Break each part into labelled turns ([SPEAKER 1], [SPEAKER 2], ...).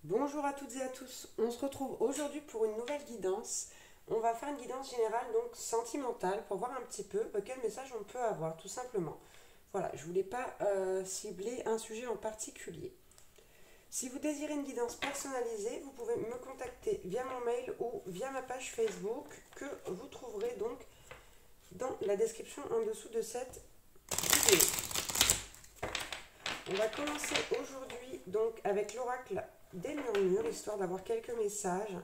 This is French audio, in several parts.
[SPEAKER 1] Bonjour à toutes et à tous, on se retrouve aujourd'hui pour une nouvelle guidance. On va faire une guidance générale, donc sentimentale, pour voir un petit peu quel message on peut avoir, tout simplement. Voilà, je voulais pas cibler un sujet en particulier. Si vous désirez une guidance personnalisée, vous pouvez me contacter via mon mail ou via ma page Facebook que vous trouverez donc dans la description en dessous de cette vidéo. On va commencer aujourd'hui donc avec l'oracle des murmures, histoire d'avoir quelques messages,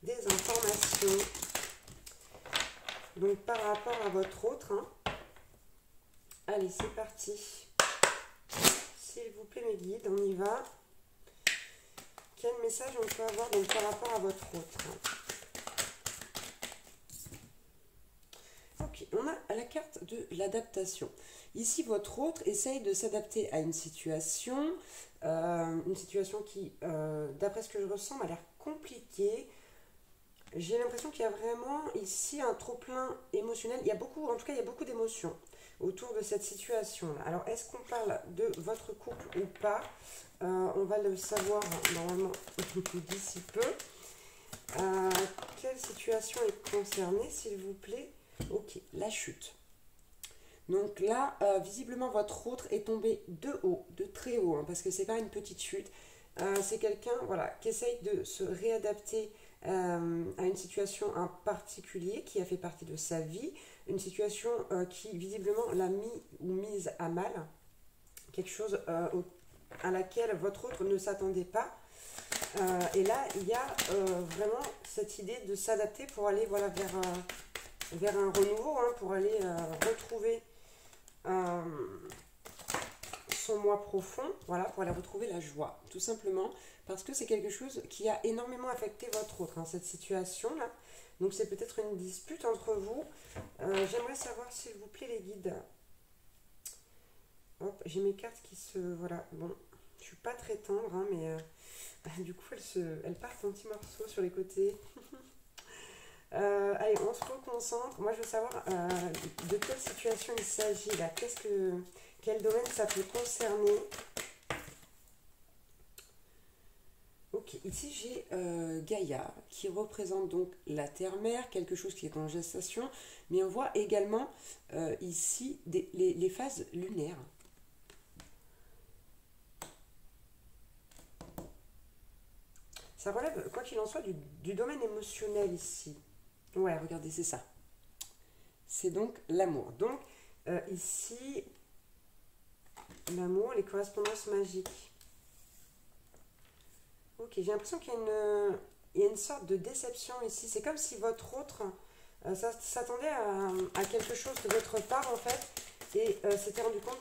[SPEAKER 1] des informations. Donc par rapport à votre autre, Allez, c'est parti. S'il vous plaît mes guides, on y va. Quel message on peut avoir donc par rapport à votre autre? Ok, on a la carte de l'adaptation. Ici, votre autre essaye de s'adapter à une situation qui, d'après ce que je ressens, m'a l'air compliquée. J'ai l'impression qu'il y a vraiment ici un trop-plein émotionnel. Il y a beaucoup, en tout cas, il y a beaucoup d'émotions autour de cette situation-là. Alors, est-ce qu'on parle de votre couple ou pas? On va le savoir normalement d'ici peu. Quelle situation est concernée, s'il vous plaît? Ok, la chute. Donc là, visiblement, votre autre est tombé de haut, de très haut, parce que c'est pas une petite chute. C'est quelqu'un, voilà, qui essaye de se réadapter à une situation en particulier qui a fait partie de sa vie, une situation qui visiblement l'a mis ou mise à mal, quelque chose à laquelle votre autre ne s'attendait pas. Et là, il y a vraiment cette idée de s'adapter pour aller voilà, vers un renouveau, pour aller retrouver son moi profond, voilà, pour aller retrouver la joie, tout simplement, parce que c'est quelque chose qui a énormément affecté votre autre, cette situation-là. Donc c'est peut-être une dispute entre vous. J'aimerais savoir, s'il vous plaît, les guides. Hop, j'ai mes cartes qui se... Voilà, bon, je suis pas très tendre, mais du coup, elles partent en petits morceaux sur les côtés. Allez, on se reconcentre. Moi, je veux savoir de quelle situation il s'agit là. Quel domaine ça peut concerner? Ok, ici j'ai Gaïa qui représente donc la terre-mère, quelque chose qui est en gestation, mais on voit également ici les phases lunaires. Ça relève, quoi qu'il en soit, du domaine émotionnel ici. Ouais, regardez, c'est ça. C'est donc l'amour. Donc, ici, l'amour, les correspondances magiques. Ok, j'ai l'impression il y a une sorte de déception ici. C'est comme si votre autre s'attendait à quelque chose de votre part, en fait, et s'était rendu compte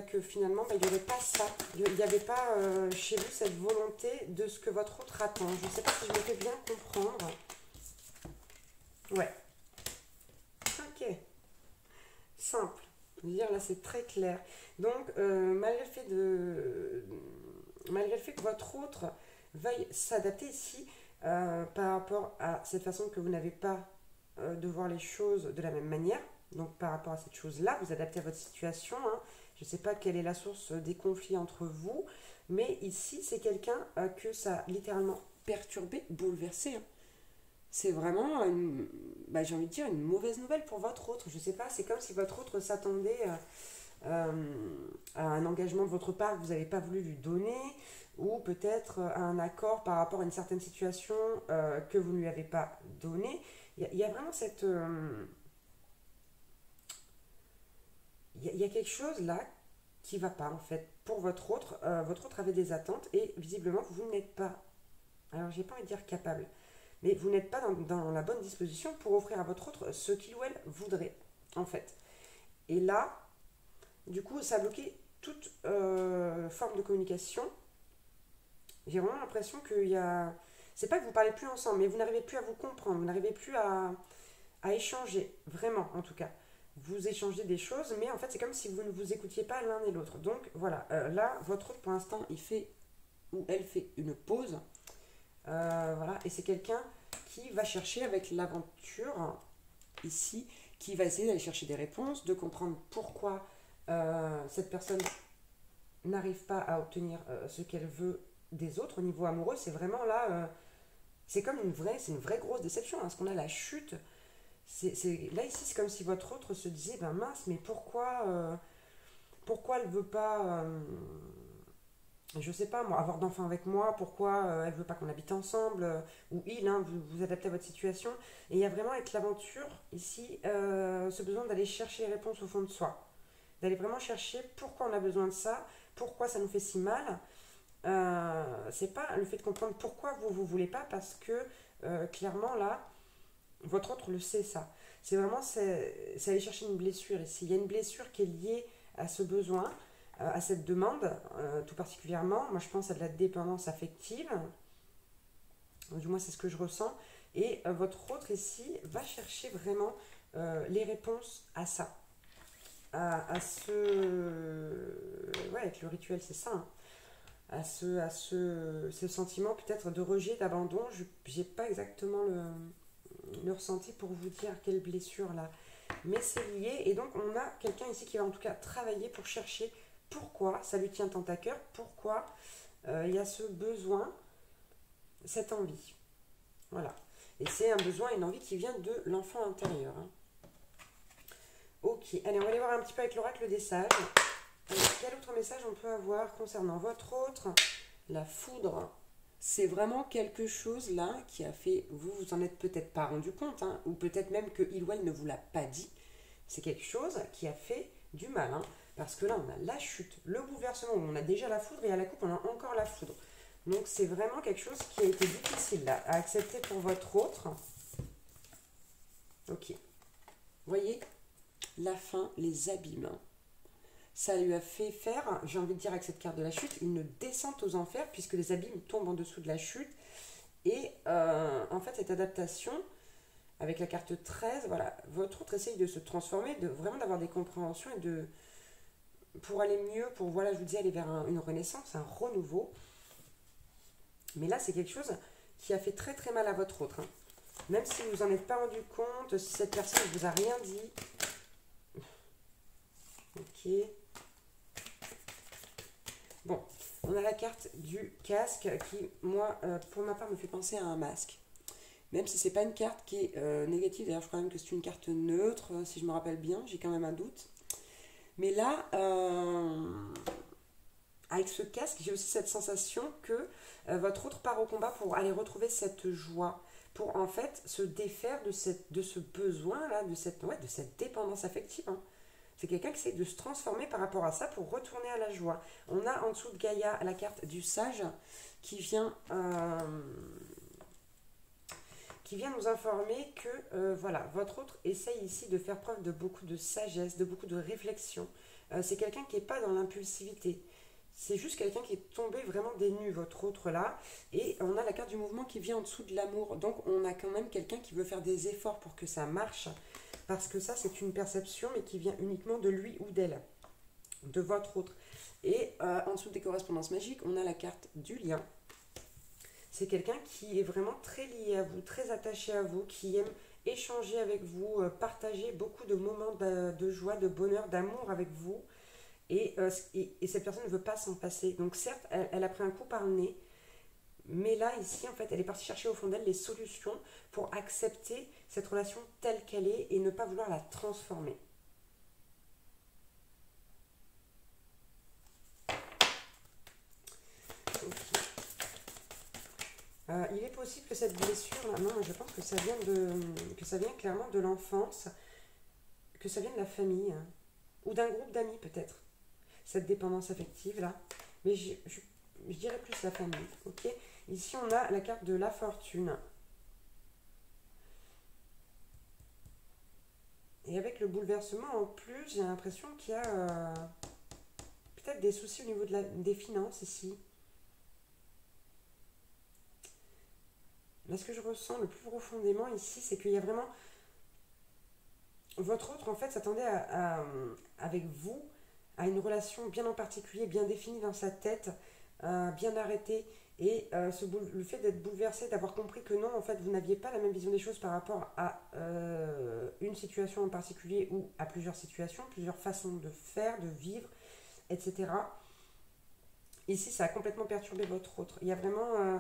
[SPEAKER 1] que finalement, il n'y aurait pas ça. Il n'y avait pas chez vous cette volonté de ce que votre autre attend. Je ne sais pas si je me fais bien comprendre. Ouais. Ok. Simple. Je veux dire, là, c'est très clair. Donc, malgré le fait que votre autre veuille s'adapter ici par rapport à cette façon que vous n'avez pas de voir les choses de la même manière, donc par rapport à cette chose-là, vous adaptez à votre situation. Je ne sais pas quelle est la source des conflits entre vous, mais ici, c'est quelqu'un que ça a littéralement perturbé, bouleversé. C'est vraiment, j'ai envie de dire, une mauvaise nouvelle pour votre autre. Je ne sais pas, c'est comme si votre autre s'attendait à un engagement de votre part que vous n'avez pas voulu lui donner, ou peut-être à un accord par rapport à une certaine situation que vous ne lui avez pas donné. Il y a vraiment cette... Il y a quelque chose là qui ne va pas en fait. Pour votre autre, votre autre avait des attentes et visiblement vous n'êtes pas, alors j'ai pas envie de dire capable, mais vous n'êtes pas dans la bonne disposition pour offrir à votre autre ce qu'il ou elle voudrait en fait. Et là, du coup, ça a bloqué toute forme de communication. J'ai vraiment l'impression qu'il y a... C'est pas que vous parlez plus ensemble, mais vous n'arrivez plus à vous comprendre, vous n'arrivez plus à échanger, vraiment en tout cas. Vous échangez des choses, mais en fait c'est comme si vous ne vous écoutiez pas l'un et l'autre. Donc voilà, là, votre autre pour l'instant, il fait ou elle fait une pause. Voilà, et c'est quelqu'un qui va chercher avec l'aventure ici, qui va essayer d'aller chercher des réponses, de comprendre pourquoi cette personne n'arrive pas à obtenir ce qu'elle veut des autres au niveau amoureux, c'est vraiment là, c'est comme c'est une vraie grosse déception, hein, parce qu'on a la chute. Là ici, c'est comme si votre autre se disait, ben mince, mais pourquoi elle veut pas, je sais pas moi, avoir d'enfants avec moi, pourquoi elle veut pas qu'on habite ensemble, ou il, hein, vous adaptez à votre situation. Et il y a vraiment avec l'aventure ici, ce besoin d'aller chercher les réponses au fond de soi, d'aller vraiment chercher pourquoi on a besoin de ça, pourquoi ça nous fait si mal. C'est pas le fait de comprendre pourquoi vous voulez pas, parce que clairement là, votre autre le sait ça. C'est aller chercher une blessure ici. Il y a une blessure qui est liée à ce besoin, à cette demande, tout particulièrement. Moi, je pense à de la dépendance affective. Du moins, c'est ce que je ressens. Et votre autre ici va chercher vraiment les réponses à ça. À ce. Ouais, avec le rituel, c'est ça, hein. Ce sentiment peut-être de rejet, d'abandon. Je n'ai pas exactement le ressenti pour vous dire quelle blessure là. Mais c'est lié. Et donc, on a quelqu'un ici qui va en tout cas travailler pour chercher pourquoi ça lui tient tant à cœur, pourquoi il y a ce besoin, cette envie. Voilà. Et c'est un besoin, une envie qui vient de l'enfant intérieur, hein. Ok, allez, on va aller voir un petit peu avec l'oracle des sages. Quel autre message on peut avoir concernant votre autre? La foudre. C'est vraiment quelque chose là qui a fait, vous en êtes peut-être pas rendu compte, hein, ou peut-être même que il ou elle ne vous l'a pas dit. C'est quelque chose qui a fait du mal, hein, parce que là on a la chute, le bouleversement, où on a déjà la foudre, et à la coupe on a encore la foudre. Donc c'est vraiment quelque chose qui a été difficile là, à accepter pour votre autre. Ok. Vous voyez, la fin, les abîmes, hein. Ça lui a fait faire, j'ai envie de dire avec cette carte de la chute, une descente aux enfers, puisque les abîmes tombent en dessous de la chute. Et en fait, cette adaptation, avec la carte 13, voilà, votre autre essaye de se transformer, vraiment d'avoir des compréhensions et pour aller mieux, pour, voilà, je vous dis, aller vers une renaissance, un renouveau. Mais là, c'est quelque chose qui a fait très très mal à votre autre, hein. Même si vous en êtes pas rendu compte, si cette personne ne vous a rien dit. Ok. Bon, on a la carte du casque qui, moi, pour ma part, me fait penser à un masque. Même si c'est pas une carte qui est négative, d'ailleurs je crois même que c'est une carte neutre, si je me rappelle bien, j'ai quand même un doute. Mais là, avec ce casque, j'ai aussi cette sensation que votre autre part au combat pour aller retrouver cette joie, pour en fait se défaire de ce besoin-là, de cette dépendance affective, hein. C'est quelqu'un qui essaie de se transformer par rapport à ça pour retourner à la joie. On a en dessous de Gaïa la carte du sage qui vient nous informer que voilà, votre autre essaye ici de faire preuve de beaucoup de sagesse, de beaucoup de réflexion. C'est quelqu'un qui n'est pas dans l'impulsivité. C'est juste quelqu'un qui est tombé vraiment des nues, votre autre là. Et on a la carte du mouvement qui vient en dessous de l'amour. Donc on a quand même quelqu'un qui veut faire des efforts pour que ça marche. Parce que ça, c'est une perception, mais qui vient uniquement de lui ou d'elle, de votre autre. Et en dessous des correspondances magiques, on a la carte du lien. C'est quelqu'un qui est vraiment très lié à vous, très attaché à vous, qui aime échanger avec vous, partager beaucoup de moments de joie, de bonheur, d'amour avec vous. Et cette personne ne veut pas s'en passer. Donc certes, elle a pris un coup par le nez, mais là, ici, en fait, elle est partie chercher au fond d'elle les solutions pour accepter cette relation telle qu'elle est et ne pas vouloir la transformer. Ok. Il est possible que cette blessure, là, non, je pense que que ça vient clairement de l'enfance, que ça vient de la famille, hein, ou d'un groupe d'amis peut-être. Cette dépendance affective là, mais je dirais plus la famille. Ok. Ici, on a la carte de la fortune. Et avec le bouleversement en plus, j'ai l'impression qu'il y a peut-être des soucis au niveau des finances ici. Là, ce que je ressens le plus profondément ici, c'est qu'il y a vraiment... Votre autre, en fait, s'attendait avec vous à une relation bien en particulier, bien définie dans sa tête, bien arrêtée. Et le fait d'être bouleversé, d'avoir compris que non, en fait, vous n'aviez pas la même vision des choses par rapport à une situation en particulier ou à plusieurs situations, plusieurs façons de faire, de vivre, etc. Ici, ça a complètement perturbé votre autre. Il y a vraiment...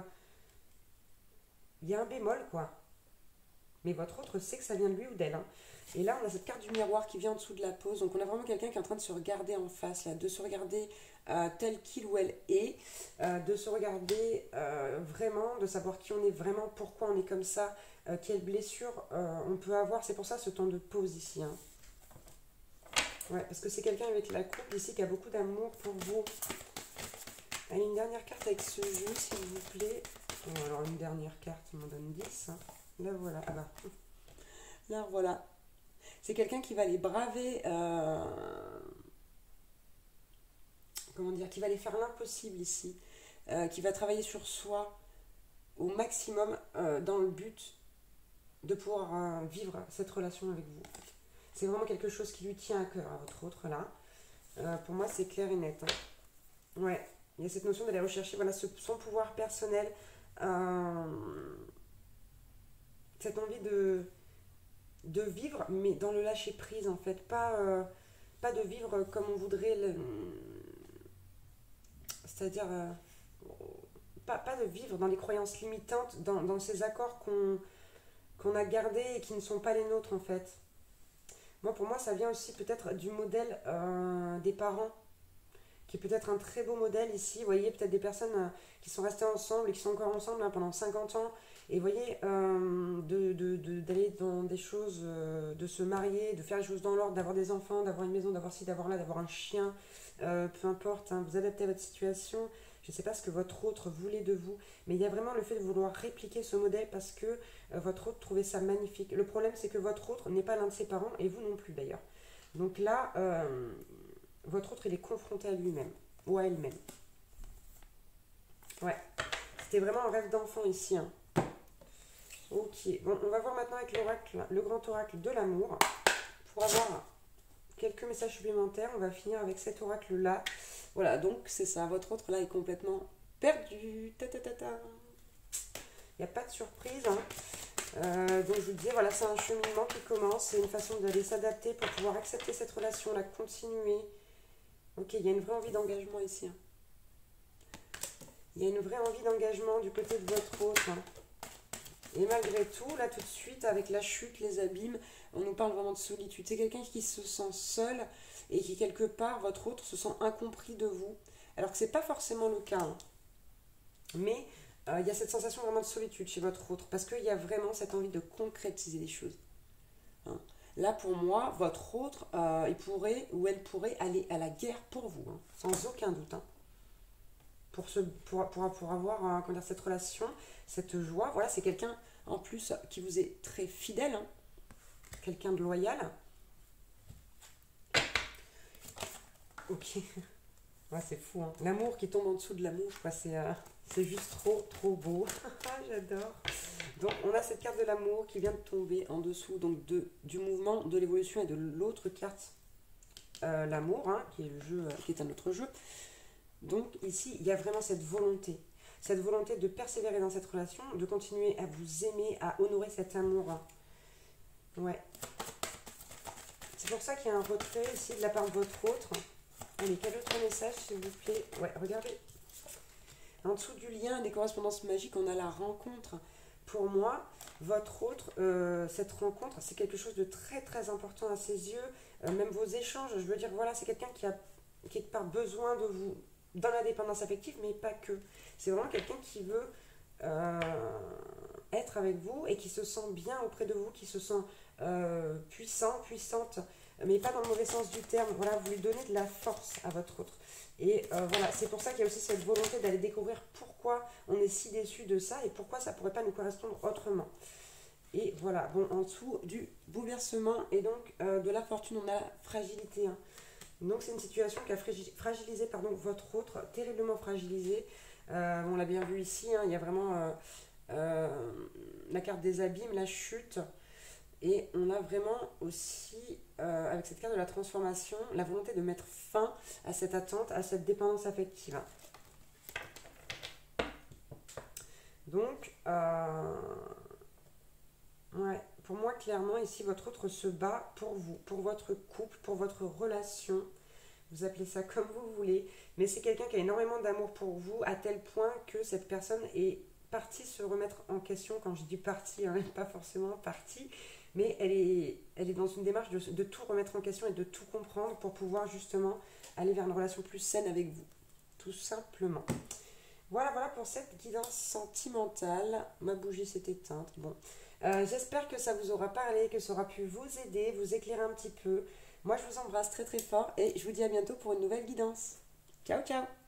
[SPEAKER 1] il y a un bémol, quoi. Mais votre autre sait que ça vient de lui ou d'elle, hein. Et là, on a cette carte du miroir qui vient en dessous de la pose. Donc, on a vraiment quelqu'un qui est en train de se regarder en face, là, de se regarder tel qu'il ou elle est, de se regarder vraiment, de savoir qui on est vraiment, pourquoi on est comme ça, quelles blessures on peut avoir. C'est pour ça ce temps de pause ici, hein. Ouais, parce que c'est quelqu'un avec la coupe ici qui a beaucoup d'amour pour vous. Allez, une dernière carte avec ce jeu, s'il vous plaît. Bon, alors, une dernière carte, on m'en donne 10, hein. Là, voilà. Ah bah. Là, voilà. C'est quelqu'un qui va les braver, comment dire, qui va aller faire l'impossible ici, qui va travailler sur soi au maximum dans le but de pouvoir vivre cette relation avec vous. C'est vraiment quelque chose qui lui tient à cœur, à votre autre là. Pour moi, c'est clair et net, hein. Ouais, il y a cette notion d'aller rechercher voilà, son pouvoir personnel, euh, cette envie de vivre, mais dans le lâcher prise en fait, pas de vivre comme on voudrait, c'est-à-dire pas de vivre dans les croyances limitantes, dans ces accords qu'on a gardés et qui ne sont pas les nôtres en fait. Moi, pour moi, ça vient aussi peut-être du modèle des parents, qui est peut-être un très beau modèle ici. Vous voyez, peut-être des personnes qui sont restées ensemble et qui sont encore ensemble hein, pendant 50 ans. Et vous voyez, d'aller dans des choses, de se marier, de faire les choses dans l'ordre, d'avoir des enfants, d'avoir une maison, d'avoir ci, d'avoir là, d'avoir un chien, peu importe, hein, vous adaptez à votre situation. Je ne sais pas ce que votre autre voulait de vous, mais il y a vraiment le fait de vouloir répliquer ce modèle parce que votre autre trouvait ça magnifique. Le problème, c'est que votre autre n'est pas l'un de ses parents, et vous non plus d'ailleurs. Donc là, votre autre, il est confronté à lui-même, ou à elle-même. Ouais, c'était vraiment un rêve d'enfant ici, hein. Ok, bon, on va voir maintenant avec l'oracle, le grand oracle de l'amour. Pour avoir quelques messages supplémentaires, on va finir avec cet oracle-là. Voilà, donc c'est ça, votre autre là est complètement perdu. Ta ta ta ta. Il n'y a pas de surprise, hein. Donc je vous disais, voilà, c'est un cheminement qui commence, c'est une façon d'aller s'adapter pour pouvoir accepter cette relation, la continuer. Ok, il y a une vraie envie d'engagement ici, hein. Il y a une vraie envie d'engagement du côté de votre autre, hein. Et malgré tout, là tout de suite, avec la chute, les abîmes, on nous parle vraiment de solitude. C'est quelqu'un qui se sent seul et qui, quelque part, votre autre se sent incompris de vous. Alors que ce n'est pas forcément le cas, hein. Mais il y a cette sensation vraiment de solitude chez votre autre parce qu'il y a vraiment cette envie de concrétiser les choses, hein. Là, pour moi, votre autre, il pourrait ou elle pourrait aller à la guerre pour vous, hein, sans aucun doute, hein, pour avoir comment dire, cette relation, cette joie. Voilà, c'est quelqu'un en plus qui vous est très fidèle, hein, quelqu'un de loyal. Ok, ouais, c'est fou, hein. L'amour qui tombe en dessous de l'amour, quoi, c'est juste trop, trop beau. J'adore. Donc, on a cette carte de l'amour qui vient de tomber en dessous donc du mouvement, de l'évolution et de l'autre carte, l'amour, hein, qui est le jeu, qui est un autre jeu. Donc ici, il y a vraiment cette volonté de persévérer dans cette relation, de continuer à vous aimer, à honorer cet amour, hein. Ouais. C'est pour ça qu'il y a un retrait ici de la part de votre autre. Allez, quel autre message, s'il vous plaît? Ouais, regardez. En dessous du lien des correspondances magiques, on a la rencontre. Pour moi, votre autre, cette rencontre, c'est quelque chose de très très important à ses yeux. Même vos échanges, je veux dire, voilà, c'est quelqu'un qui a quelque part besoin de vous dans la dépendance affective, mais pas que. C'est vraiment quelqu'un qui veut euh, être avec vous et qui se sent bien auprès de vous, qui se sent puissant, puissante, mais pas dans le mauvais sens du terme. Voilà, vous lui donnez de la force à votre autre. Et voilà, c'est pour ça qu'il y a aussi cette volonté d'aller découvrir pourquoi on est si déçu de ça et pourquoi ça ne pourrait pas nous correspondre autrement. Et voilà, bon, en dessous du bouleversement et donc de la fortune, on a la fragilité, hein. Donc c'est une situation qui a fragilisé pardon, votre autre, terriblement fragilisé. On l'a bien vu ici, hein, il y a vraiment la carte des abîmes, la chute. Et on a vraiment aussi, avec cette carte de la transformation, la volonté de mettre fin à cette attente, à cette dépendance affective. Donc, ouais, pour moi, clairement, ici, votre autre se bat pour vous, pour votre couple, pour votre relation, vous appelez ça comme vous voulez, mais c'est quelqu'un qui a énormément d'amour pour vous, à tel point que cette personne est partie se remettre en question. Quand je dis partie, hein, pas forcément partie, mais elle est dans une démarche de tout remettre en question et de tout comprendre pour pouvoir justement aller vers une relation plus saine avec vous, tout simplement. Voilà, voilà pour cette guidance sentimentale. Ma bougie s'est éteinte. Bon, j'espère que ça vous aura parlé, que ça aura pu vous aider, vous éclairer un petit peu. Moi, je vous embrasse très très fort et je vous dis à bientôt pour une nouvelle guidance. Ciao, ciao!